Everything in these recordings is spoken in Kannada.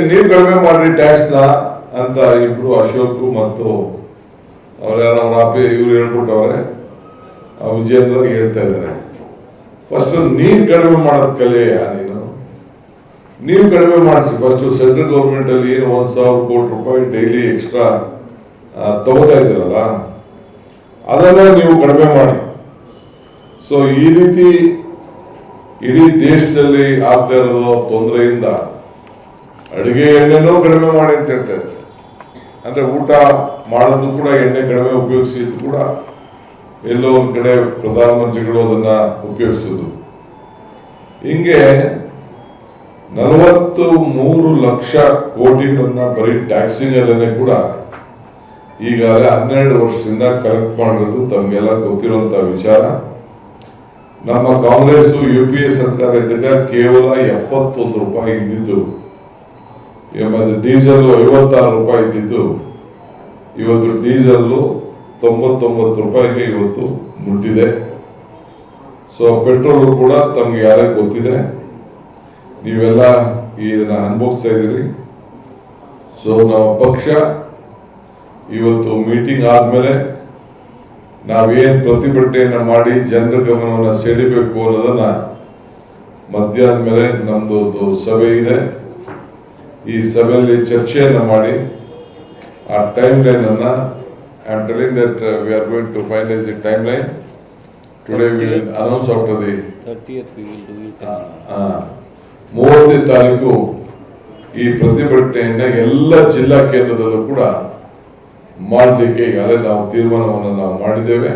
ನೀವು ಕಡಿಮೆ ಮಾಡ್ರಿ ಟ್ಯಾಕ್ಸ್ನ ಅಂತ ಇಬ್ರು ಅಶೋಕ್ ಮತ್ತು ಅವ್ರ ಇವ್ರು ಹೇಳ್ಕೊಟ್ಟವ್ರೆ, ವಿಜೇಂದ್ರ ಹೇಳ್ತಾ ಇದ್ದಾರೆ. ಫಸ್ಟ್ ನೀನ್ ಕಡಿಮೆ ಮಾಡೋದ್ ಕಲೆಯ ನೀವು ಕಡಿಮೆ ಮಾಡಿಸಿ. ಫಸ್ಟ್ ಸೆಂಟ್ರಲ್ ಗೌರ್ಮೆಂಟ್ ಅಲ್ಲಿ ಏನು 1,000 ಕೋಟಿ ರೂಪಾಯಿ ಡೈಲಿ ಎಕ್ಸ್ಟ್ರಾ ತಗೋತಾ ಇದ್ದೀರಲ್ಲ, ಅದನ್ನ ನೀವು ಕಡಿಮೆ ಮಾಡಿ. ಸೊ ಈ ರೀತಿ ಇಡೀ ದೇಶದಲ್ಲಿ ಆಗ್ತಾ ಇರೋದು ತೊಂದರೆಯಿಂದ ಅಡಿಗೆ ಎಣ್ಣೆನೂ ಕಡಿಮೆ ಮಾಡಿ ಅಂತ ಹೇಳ್ತಾ ಇದ್ದಾರೆ. ಅಂದ್ರೆ ಊಟ ಮಾಡೋದು ಕೂಡ ಎಣ್ಣೆ ಕಡಿಮೆ ಉಪಯೋಗಿಸಿದ್ದು ಕೂಡ ಎಲ್ಲೋ ಒಂದ್ ಕಡೆ ಪ್ರಧಾನಮಂತ್ರಿಗಳು ಅದನ್ನ ಉಪಯೋಗಿಸೋದು. ಹಿಂಗೆ 43 ಲಕ್ಷ ಕೋಟಿಗಳನ್ನ ಬರೀ ಟ್ಯಾಕ್ಸಿಂಗ್ ಅಲ್ಲೇ ಕೂಡ ಈಗಾಗಲೇ 12 ವರ್ಷದಿಂದ ಕಲೆಕ್ಟ್ ಮಾಡಿರೋದು ತಮಗೆಲ್ಲ ಗೊತ್ತಿರುವಂತ ವಿಚಾರ. ನಮ್ಮ ಕಾಂಗ್ರೆಸ್ UPA ಸರ್ಕಾರ ಇದ್ದಾಗ ಕೇವಲ 71 ರೂಪಾಯಿ ಇದ್ದಿದ್ದು, ಡೀಸೆಲ್ 56 ರೂಪಾಯಿ ಇದ್ದಿದ್ದು, ಇವತ್ತು ಡೀಸೆಲ್ 99 ರೂಪಾಯಿಗೆ ಇವತ್ತು ಮುಟ್ಟಿದೆ. ಸೊ ಪೆಟ್ರೋಲ್ ಕೂಡ ತಮ್ಗೆ ಯಾರಿಗೆ ಗೊತ್ತಿದೆ, ನೀವೆಲ್ಲ ಇದನ್ನ ಅನುಭವಿಸ್ತಾ ಇದ್ದೀರಿ. ಸೊ ನಮ್ಮ ಪಕ್ಷ ಇವತ್ತು ಮೀಟಿಂಗ್ ಆದ್ಮೇಲೆ ನಾವೇನ್ ಪ್ರತಿಭಟನೆಯನ್ನ ಮಾಡಿ ಜನರ ಗಮನವನ್ನ ಸೆಳಿಬೇಕು ಅನ್ನೋದನ್ನ ಮಧ್ಯಾಹ್ನ ಮೇಲೆ ನಮ್ದು ಸಭೆ ಇದೆ. ಈ ಸಭೆಯಲ್ಲಿ ಚರ್ಚೆಯನ್ನ ಮಾಡಿ ಆ ಟೈಮ್ ಲೈನ್ ಅನ್ನ I am telling that we are going to finalize the timeline. Today we will announce after the 30th we will do it. 30ನೇ ತಾರೀಕು ಈ ಪ್ರತಿಭಟನೆಯನ್ನ ಎಲ್ಲ ಜಿಲ್ಲಾ ಕೇಂದ್ರದಲ್ಲೂ ಕೂಡ ಮಾಡಲಿಕ್ಕೆ ಈಗಾಗಲೇ ನಾವು ತೀರ್ಮಾನವನ್ನು ನಾವು ಮಾಡಿದ್ದೇವೆ.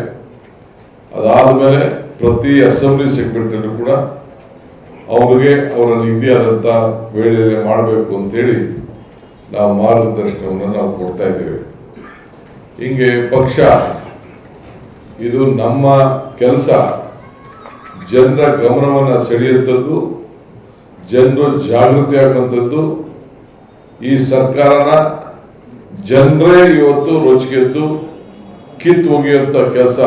ಅದಾದ್ಮೇಲೆ ಪ್ರತಿ ಅಸೆಂಬ್ಲಿ ಸೆಕ್ರೆಟರಿ ಕೂಡ ಅವ್ರಿಗೆ ಅವರ ನಿಗದಿಯಾದಂತ ವೇಳೆಯಲ್ಲಿ ಮಾಡಬೇಕು ಅಂತೇಳಿ ನಾವು ಮಾರ್ಗದರ್ಶನವನ್ನು ನಾವು ಕೊಡ್ತಾ ಇದ್ದೇವೆ. ಹಿಂಗೆ ಪಕ್ಷ ಇದು ನಮ್ಮ ಕೆಲಸ ಜನರ ಗಮನವನ್ನ ಸೆಳೆಯುವಂಥದ್ದು, ಜನರು ಜಾಗೃತಿ ಆಗುವಂಥದ್ದು. ಈ ಸರ್ಕಾರನ ಜನರೇ ಇವತ್ತು ರೋಚಿಗೆದ್ದು ಕಿತ್ತು ಒಗೆಯುವಂತ ಕೆಲಸ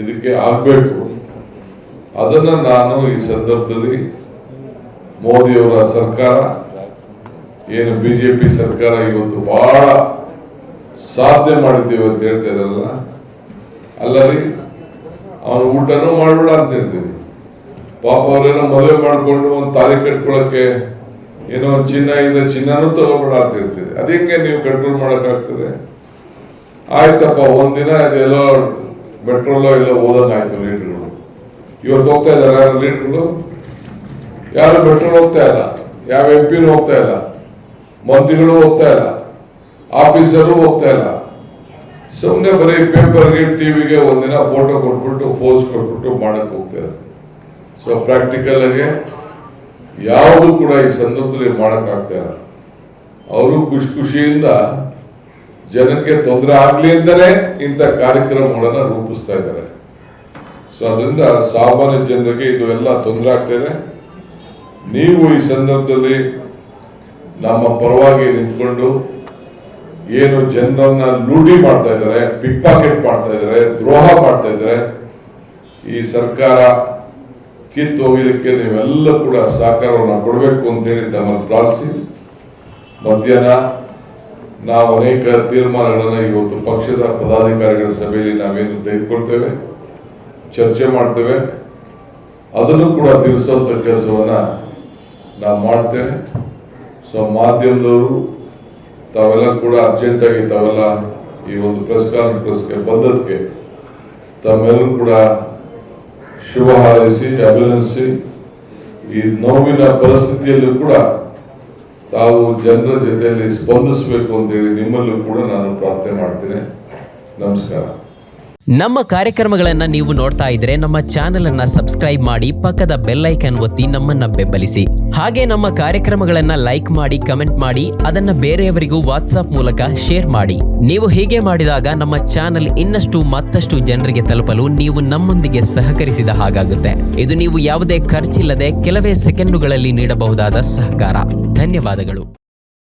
ಇದಕ್ಕೆ ಆಗ್ಬೇಕು. ಅದನ್ನ ನಾನು ಈ ಸಂದರ್ಭದಲ್ಲಿ ಮೋದಿಯವರ ಸರ್ಕಾರ ಏನು ಬಿಜೆಪಿ ಸರ್ಕಾರ ಇವತ್ತು ಬಹಳ ಸಾಧನೆ ಮಾಡಿದ್ದೀವಿ ಅಂತ ಹೇಳ್ತಾ ಇದಾರಲ್ಲ, ಅಲ್ಲರಿ ಅವನು ಊಟನೂ ಮಾಡಬೇಡ ಅಂತ ಹೇಳ್ತೀವಿ. ಪಾಪ ಅವ್ರೇನೋ ಮದುವೆ ಮಾಡ್ಕೊಂಡು ಒಂದು ತಾಳಿ ಕಟ್ಕೊಳಕ್ಕೆ ಏನೋ ಚಿನ್ನ ಇದೆ, ಚಿನ್ನನೂ ತಗೋಬೇಡ ಅಂತ ಹೇಳ್ತೀರಿ. ಅದಕ್ಕೆ ನೀವು ಕಂಟ್ರೋಲ್ ಮಾಡಕ್ಕಾಗ್ತದೆ? ಆಯ್ತಪ್ಪ, ಒಂದಿನ ಇದೆಲ್ಲೋ ಮೆಟ್ರೋಲೋ ಎಲ್ಲೋ ಓದಂಗಾಯ್ತು ಲೀಟರ್ಗಳು. ಇವತ್ತು ಹೋಗ್ತಾ ಇದಾರೆ ಲೀಟರ್ಗಳು? ಯಾರು ಮೆಟ್ರೋಲ್ ಹೋಗ್ತಾ ಇಲ್ಲ, ಯಾವ MP ಹೋಗ್ತಾ ಇಲ್ಲ, ಮಂತ್ರಿಗಳು ಹೋಗ್ತಾ ಇಲ್ಲ, ಆಫೀಸರು ಹೋಗ್ತಾ ಇಲ್ಲ. ಸುಮ್ಮನೆ ಬರೀ ಪೇಪರ್ಗೆ ಟಿವಿಗೆ ಒಂದಿನ ಫೋಟೋ ಕೊಟ್ಬಿಟ್ಟು ಪೋಸ್ ಕೊಟ್ಬಿಟ್ಟು ಮಾಡಕ್ ಹೋಗ್ತಾರೆ. ಸೊ ಪ್ರಾಕ್ಟಿಕಲ್ ಆಗಿ ಯಾವುದು ಕೂಡ ಈ ಸಂದರ್ಭದಲ್ಲಿ ಮಾಡಕ್ ಆಗ್ತಾ ಇಲ್ಲ. ಅವರು ಖುಷಿಯಿಂದ ಜನಕ್ಕೆ ತೊಂದರೆ ಆಗ್ಲಿ ಅಂತಾನೆ ಇಂಥ ಕಾರ್ಯಕ್ರಮಗಳನ್ನ ರೂಪಿಸ್ತಾ ಇದ್ದಾರೆ. ಸೊ ಅದರಿಂದ ಸಾಮಾನ್ಯ ಜನರಿಗೆ ಇದು ಎಲ್ಲ ತೊಂದರೆ ಆಗ್ತಾ ಇದೆ. ನೀವು ಈ ಸಂದರ್ಭದಲ್ಲಿ ನಮ್ಮ ಪರವಾಗಿ ನಿಂತ್ಕೊಂಡು ಏನು ಜನರನ್ನ ಲೂಟಿ ಮಾಡ್ತಾ ಇದ್ದಾರೆ, ಪಿಕ್ ಪಾಕೆಟ್ ಮಾಡ್ತಾ ಇದ್ದಾರೆ, ದ್ರೋಹ ಮಾಡ್ತಾ ಇದ್ದಾರೆ, ಈ ಸರ್ಕಾರ ಕಿತ್ತು ಹೋಗಲಿಕ್ಕೆ ನೀವೆಲ್ಲ ಕೂಡ ಸಹಕಾರವನ್ನು ಕೊಡಬೇಕು ಅಂತ ಹೇಳಿ ನಮ್ಮನ್ನು ಪ್ರಾರ್ಥಿಸಿ, ಮಧ್ಯಾಹ್ನ ನಾವು ಅನೇಕ ತೀರ್ಮಾನಗಳನ್ನು ಇವತ್ತು ಪಕ್ಷದ ಪದಾಧಿಕಾರಿಗಳ ಸಭೆಯಲ್ಲಿ ನಾವೇನು ತೆಗೆದುಕೊಳ್ತೇವೆ, ಚರ್ಚೆ ಮಾಡ್ತೇವೆ, ಅದನ್ನು ಕೂಡ ತಿಳಿಸುವಂತ ಕೆಲಸವನ್ನ ನಾವು ಮಾಡ್ತೇವೆ. ಸೊ ಮಾಧ್ಯಮದವರು ತಾವೆಲ್ಲ ಕೂಡ ಅರ್ಜೆಂಟ್ ಆಗಿ ತಾವೆಲ್ಲ ಈ ಒಂದು ಪ್ರೆಸ್ ಕಾನ್ಫರೆನ್ಸ್ಗೆ ಬಂದದಕ್ಕೆ ತಮ್ಮೆಲ್ಲರೂ ಕೂಡ ಶುಭ ಹಾರೈಸಿ ಅಭಿನಂದಿಸಿ, ಈ ನೋವಿನ ಪರಿಸ್ಥಿತಿಯಲ್ಲೂ ಕೂಡ ತಾವು ಜನರ ಜೊತೆಯಲ್ಲಿ ಸ್ಪಂದಿಸಬೇಕು ಅಂತೇಳಿ ನಿಮ್ಮಲ್ಲೂ ಕೂಡ ನಾನು ಪ್ರಾರ್ಥನೆ ಮಾಡ್ತೇನೆ. ನಮಸ್ಕಾರ. ನಮ್ಮ ಕಾರ್ಯಕ್ರಮಗಳನ್ನು ನೀವು ನೋಡ್ತಾ ಇದ್ರೆ ನಮ್ಮ ಚಾನೆಲ್ ಅನ್ನ ಸಬ್ಸ್ಕ್ರೈಬ್ ಮಾಡಿ, ಪಕ್ಕದ ಬೆಲ್ ಐಕಾನ್ ಒತ್ತಿ ನಮ್ಮನ್ನ ಬೆಂಬಲಿಸಿ. ಹಾಗೆ ನಮ್ಮ ಕಾರ್ಯಕ್ರಮಗಳನ್ನ ಲೈಕ್ ಮಾಡಿ, ಕಮೆಂಟ್ ಮಾಡಿ, ಅದನ್ನ ಬೇರೆಯವರಿಗೂ ವಾಟ್ಸ್ಆಪ್ ಮೂಲಕ ಶೇರ್ ಮಾಡಿ. ನೀವು ಹೀಗೆ ಮಾಡಿದಾಗ ನಮ್ಮ ಚಾನೆಲ್ ಮತ್ತಷ್ಟು ಜನರಿಗೆ ತಲುಪಲು ನೀವು ನಮ್ಮೊಂದಿಗೆ ಸಹಕರಿಸಿದ ಹಾಗಾಗುತ್ತೆ. ಇದು ನೀವು ಯಾವುದೇ ಖರ್ಚಿಲ್ಲದೆ ಕೆಲವೇ ಸೆಕೆಂಡುಗಳಲ್ಲಿ ನೀಡಬಹುದಾದ ಸಹಕಾರ. ಧನ್ಯವಾದಗಳು.